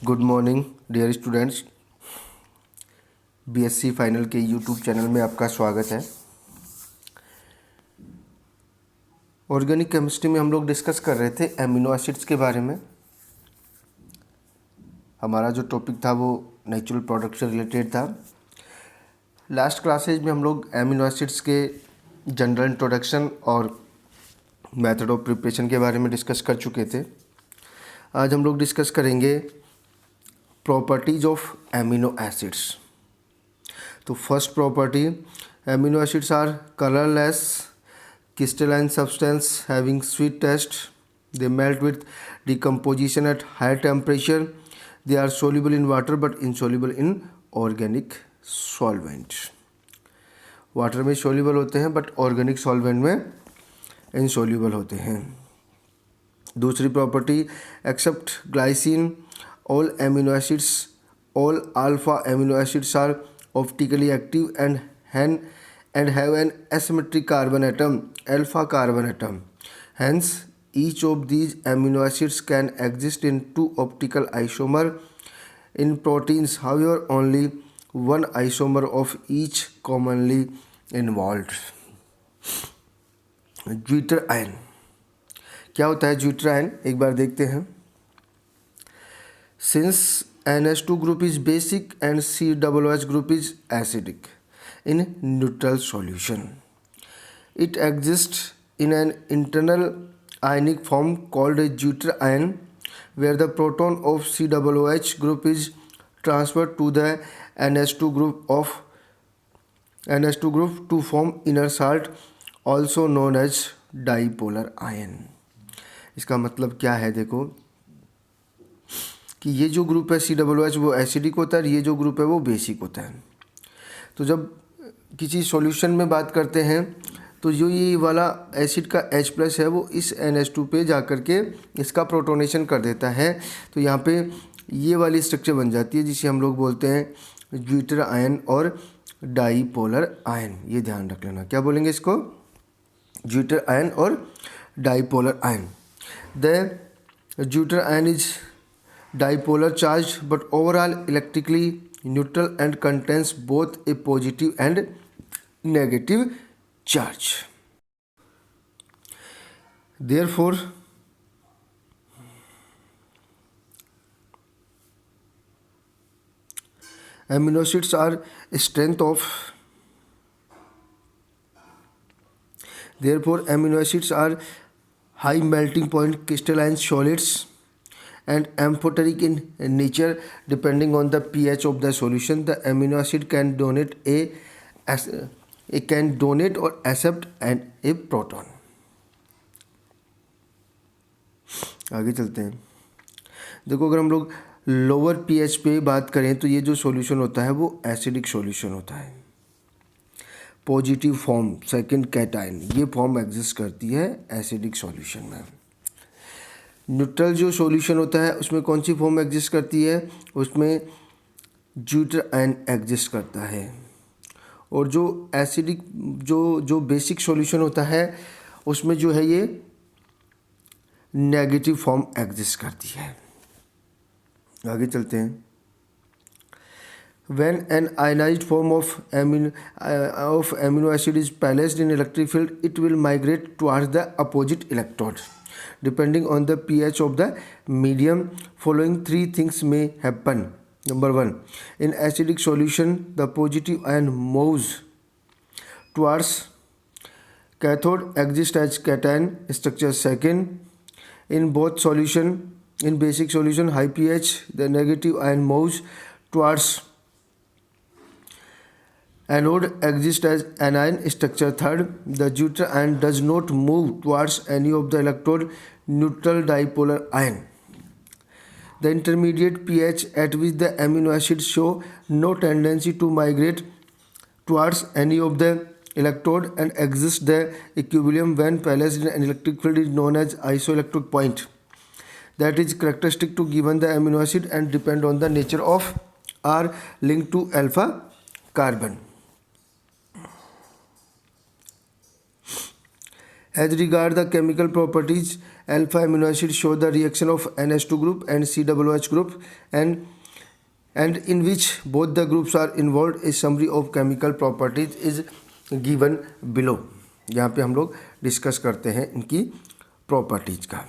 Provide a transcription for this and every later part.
Good morning dear students. BSc final के YouTube channel में आपका स्वागत है। ऑर्गेनिक केमिस्ट्री में हम लोग डिस्कस कर रहे थे एमिनो एसिड्स के बारे में। हमारा जो टॉपिक था वो नेचुरल प्रोडक्ट से रिलेटेड था। लास्ट क्लासेज में हम लोग एमिनो एसिड्स के जनरल इंट्रोडक्शन और मेथड ऑफ प्रिपरेशन के बारे में डिस्कस कर चुके थे। आज हम लोग डिस्कस करेंगे प्रॉपर्टीज ऑफ एमिनो एसिड्स। तो first property, amino acids are colourless crystalline substance having sweet taste. They melt with decomposition at high temperature. They are soluble in water but insoluble in organic solvent. Water में soluble होते हैं but organic solvent में insoluble होते हैं। दूसरी property, except glycine all amino acids, all alpha amino acids are optically active and have an asymmetric carbon atom, alpha carbon atom. Hence, each of these amino acids can exist in two optical isomer in proteins. However, only one isomer of each commonly involved. Zwitter ion क्या होता है? Zwitter ion एक बार देखते हैं। Since NH2 group is basic and COOH group is acidic in neutral solution, it exists in an internal ionic form called a Jeter ion, where the proton of COOH group is transferred to the NH2 group to form inner salt, also known as dipolar ion. इसका मतलब क्या है? देखो कि ये जो group है COOH वो एसिडिक होता है और ये जो ग्रुप है वो बेसिक होता है। तो जब किसी सॉल्यूशन में बात करते हैं तो जो ये वाला एसिड का H+ है वो इस NH2 पे जा कर के इसका प्रोटोनेशन कर देता है। तो यहाँ पे ये वाली स्ट्रक्चर बन जाती है जिसे हम लोग बोलते हैं ज्विटर आयन और डाईपोलर आयन। ये ध्यान रख लेना, क्या बोलेंगे इसको? ज्विटर आयन और dipolar ion. The zwitter ion is dipolar charged but overall electrically neutral and contains both a positive and negative charge. Therefore, amino acids are strength of amino acids are high melting point crystalline solids and amphoteric in nature. Depending on the pH of the solution, the amino acid can donate or accept a proton. आगे चलते हैं। देखो, अगर हम लोग lower pH पे बात करें तो ये जो सॉल्यूशन होता है वो एसिडिक सॉल्यूशन होता है। पॉजिटिव फॉर्म, सेकंड कैटायन, ये फॉर्म एग्जिस्ट करती है एसिडिक सॉल्यूशन में। न्यूट्रल जो सॉल्यूशन होता है उसमें कौन सी फॉर्म एग्जिस्ट करती है? उसमें ज्विटर आयन एग्जिस्ट करता है। और जो एसिडिक जो बेसिक सॉल्यूशन होता है उसमें जो है ये नेगेटिव फॉर्म एग्जिस्ट करती है। आगे चलते हैं। When an ionized form of amino acid is placed in electric field, it will migrate towards the opposite electrode. Depending on the pH of the medium, following three things may happen. Number 1, in acidic solution, the positive ion moves towards cathode, exists as cation structure. Second, in basic solution, high pH, the negative ion moves towards anode, exists as anion structure. Third, the Jeter ion does not move towards any of the electrode, neutral dipolar ion. The intermediate pH at which the amino acids show no tendency to migrate towards any of the electrode and exists the equilibrium when placed in an electric field is known as isoelectric point. That is characteristic to given the amino acid and depend on the nature of are linked to alpha carbon. As regard the chemical properties, alpha amino acid show the reaction of NH2 group and COOH group and in which both the groups are involved. A summary of chemical properties is given below. यहाँ पे हम लोग discuss करते हैं इनकी properties का।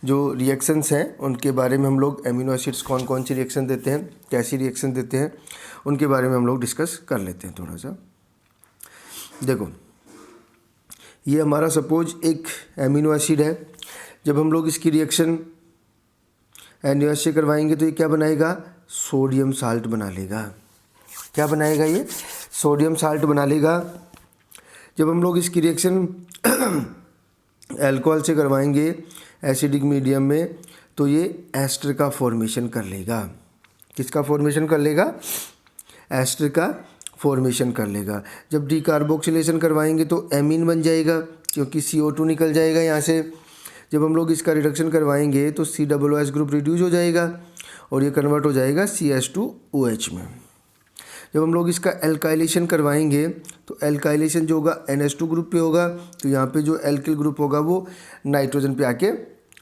जो reactions हैं उनके बारे में हम लोग एमिनो एसिड्स कौन कौन सी रिएक्शन देते हैं, कैसी रिएक्शन देते हैं, उनके बारे में हम लोग डिस्कस कर लेते हैं थोड़ा सा। देखो, ये हमारा सपोज एक एमिनो एसिड है। जब हम लोग इसकी रिएक्शन NaOH से करवाएंगे तो ये क्या बनाएगा, सोडियम साल्ट बना लेगा। क्या बनाएगा ये, सोडियम साल्ट बना लेगा। जब हम लोग इसकी रिएक्शन अल्कोहल से करवाएंगे एसिडिक मीडियम में तो ये एस्टर का फॉर्मेशन कर लेगा। किसका फॉर्मेशन कर लेगा, एस्टर का फॉर्मेशन कर लेगा। जब डीकार्बोक्सिलेशन करवाएंगे तो एमीन बन जाएगा क्योंकि CO2 निकल जाएगा यहाँ से। जब हम लोग इसका रिडक्शन करवाएंगे तो COOH ग्रुप रिड्यूस हो जाएगा और ये कन्वर्ट हो जाएगा CH2OH में। जब हम लोग इसका एल्काइलेशन करवाएंगे तो एल्काइलेशन जो होगा NH2 ग्रुप पे होगा, तो यहाँ पे जो एल्किल ग्रुप होगा वो नाइट्रोजन पे आके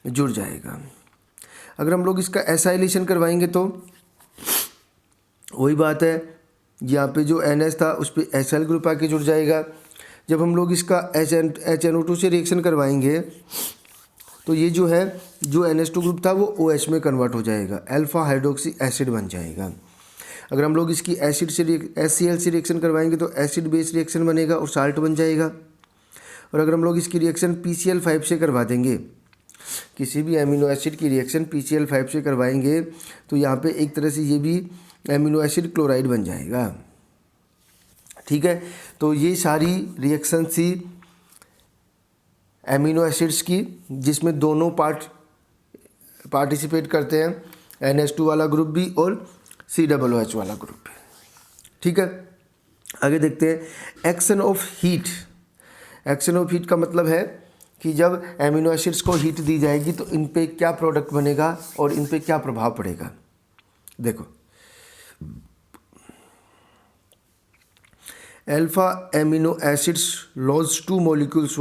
जुड़ जाएगा। अगर हम लोग इसका एसाइलेशन करवाएंगे तो वही बात है, यहाँ पे जो NH था उस पर SL ग्रुप आके जुड़ जाएगा। जब हम लोग इसका HNO2 से रिएक्शन करवाएंगे तो ये जो है, जो NH2 ग्रुप था वो OH में कन्वर्ट हो जाएगा, अल्फा हाइड्रोक्सी एसिड बन जाएगा। अगर हम लोग इसकी एसिड से HCl से रिएक्शन करवाएंगे तो एसिड बेस रिएक्शन बनेगा और साल्ट बन जाएगा। और अगर हम लोग इसकी रिएक्शन PCl5 से करवा देंगे, किसी भी एमिनो एसिड की रिएक्शन PCl5 से करवाएंगे तो यहाँ पे एक तरह से ये भी एमिनो एसिड क्लोराइड बन जाएगा। ठीक है, तो ये सारी रिएक्शन थी एमिनो एसिड्स की जिसमें दोनों पार्टिसिपेट करते हैं, NH2 वाला ग्रुप भी और COOH वाला ग्रुप भी। ठीक है, आगे देखते हैं action of heat. Action of heat का मतलब है कि जब एमिनो एसिड्स को हीट दी जाएगी तो इन पे क्या प्रोडक्ट बनेगा और इन पे क्या प्रभाव पड़ेगा। देखो, alpha amino acids lose 2 molecules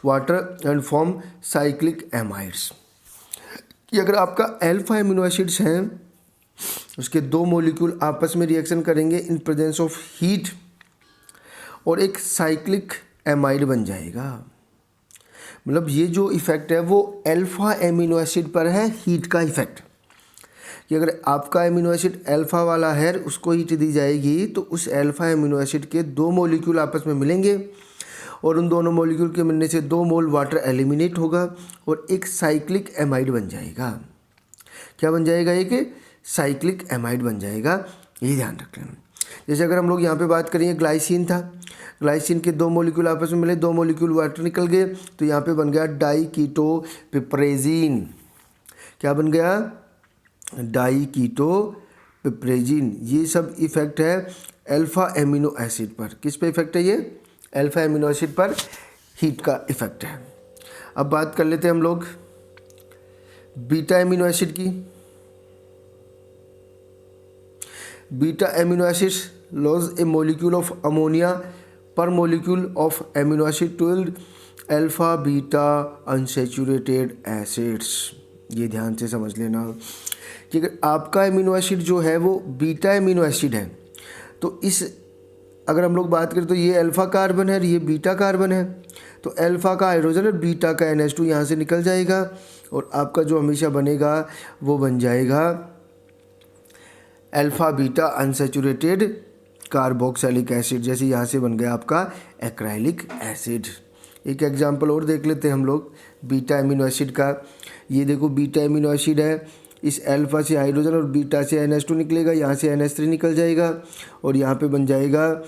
water and form cyclic amides. कि अगर आपका अल्फा एमिनो एसिड्स हैं उसके 2 मॉलिक्यूल आपस में रिएक्शन करेंगे इन प्रेजेंस ऑफ हीट और एक साइक्लिक एमाइड बन जाएगा। मतलब ये जो इफ़ेक्ट है वो अल्फा एमिनो एसिड पर है, हीट का इफ़ेक्ट। कि अगर आपका एमिनो एसिड अल्फा वाला है उसको हीट दी जाएगी तो उस अल्फा एमिनो एसिड के 2 मॉलिक्यूल आपस में मिलेंगे और उन दोनों मॉलिक्यूल के मिलने से 2 मोल वाटर एलिमिनेट होगा और एक साइक्लिक एमाइड बन जाएगा। क्या बन जाएगा, एक साइक्लिक एमाइड बन जाएगा, ये ध्यान रख लेना। जैसे अगर हम लोग यहाँ पे बात करेंगे, ग्लाइसिन था, ग्लाइसिन के 2 मॉलिक्यूल आपस में मिले, 2 मॉलिक्यूल वाटर निकल गए तो यहाँ पे बन गया डाईकीटोपिप्रेजिन। क्या बन गया, डाईकीटोपिप्रेजिन। ये सब इफेक्ट है अल्फा एमिनो एसिड पर। किस पे इफेक्ट है ये, अल्फा एमिनो एसिड पर हीट का इफेक्ट है। अब बात कर लेते हैं हम लोग बीटा एमिनो एसिड की। Beta amino acids lose a molecule of ammonia per molecule of amino acid 12 alpha beta unsaturated acids. ये ध्यान से समझ लेना कि अगर आपका एमिनो एसिड जो है वो बीटा एमिनो एसिड है तो इस, अगर हम लोग बात करें तो ये अल्फा कार्बन है और ये बीटा कार्बन है, तो अल्फा का हाइड्रोजन और बीटा का NH2 यहाँ से निकल जाएगा और आपका जो हमेशा बनेगा वो बन जाएगा alpha beta unsaturated carboxylic acid. जैसे यहाँ से बन गया आपका एक्राइलिक एसिड। एक एग्जांपल और देख लेते हैं हम लोग बीटा एमिनो एसिड का। ये देखो, बीटा एमिनो एसिड है, इस अल्फा से हाइड्रोजन और बीटा से NH2 निकलेगा, यहाँ से NH3 निकल जाएगा और यहाँ पे बन जाएगा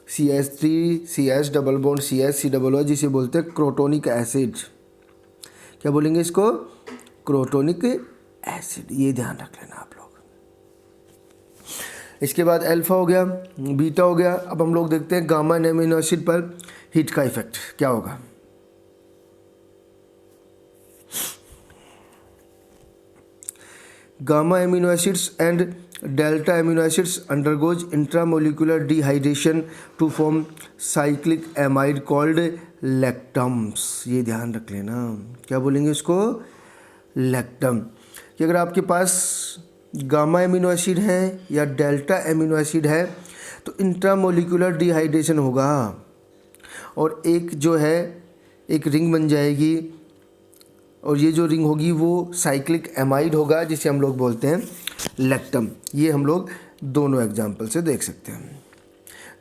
CH3 डबल बॉन्ड CH जिसे बोलते हैं क्रोटोनिक एसिड। क्या बोलेंगे इसको, क्रोटोनिक एसिड। ये ध्यान रख लेना आप लोग। इसके बाद अल्फा हो गया, बीटा हो गया। अब हम लोग देखते हैं गामा एमिनो एसिड पर हीट का इफेक्ट क्या होगा। Gamma amino acids and delta amino acids undergoes intramolecular dehydration to form cyclic amide called lactams, ये ध्यान रख लेना। क्या बोलेंगे इसको? लैक्टम। कि अगर आपके पास गामा एमिनो एसिड है या डेल्टा एमिनो एसिड है तो इंट्रामोलिकुलर डिहाइड्रेशन होगा और एक जो है एक रिंग बन जाएगी और ये जो रिंग होगी वो साइक्लिक एमाइड होगा जिसे हम लोग बोलते हैं लैक्टम। ये हम लोग दोनों एग्जाम्पल से देख सकते हैं।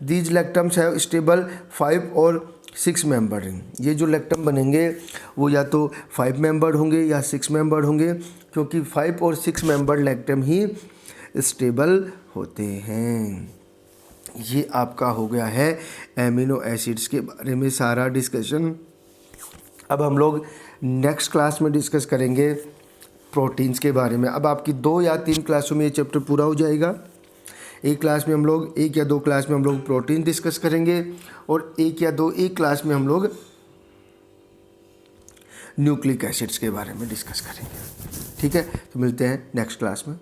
दीज लैक्टम्स हैव स्टेबल 5 और 6 मेंबर रिंग। ये जो लैक्टम बनेंगे वो या तो 5 मेंबर होंगे या 6 मेंबर होंगे, क्योंकि 5 और 6 मेंबर लैक्टम ही स्टेबल होते हैं। ये आपका हो गया है एमिनो एसिड्स के बारे में सारा डिस्कशन। अब हम लोग नेक्स्ट क्लास में डिस्कस करेंगे प्रोटीन्स के बारे में। अब आपकी 2 या 3 क्लासों में ये चैप्टर पूरा हो जाएगा। एक क्लास में हम लोग 1 या 2 क्लास में हम लोग प्रोटीन डिस्कस करेंगे और 1 या 2 एक क्लास में हम लोग न्यूक्लिक एसिड्स के बारे में डिस्कस करेंगे। ठीक है, तो मिलते हैं नेक्स्ट क्लास में।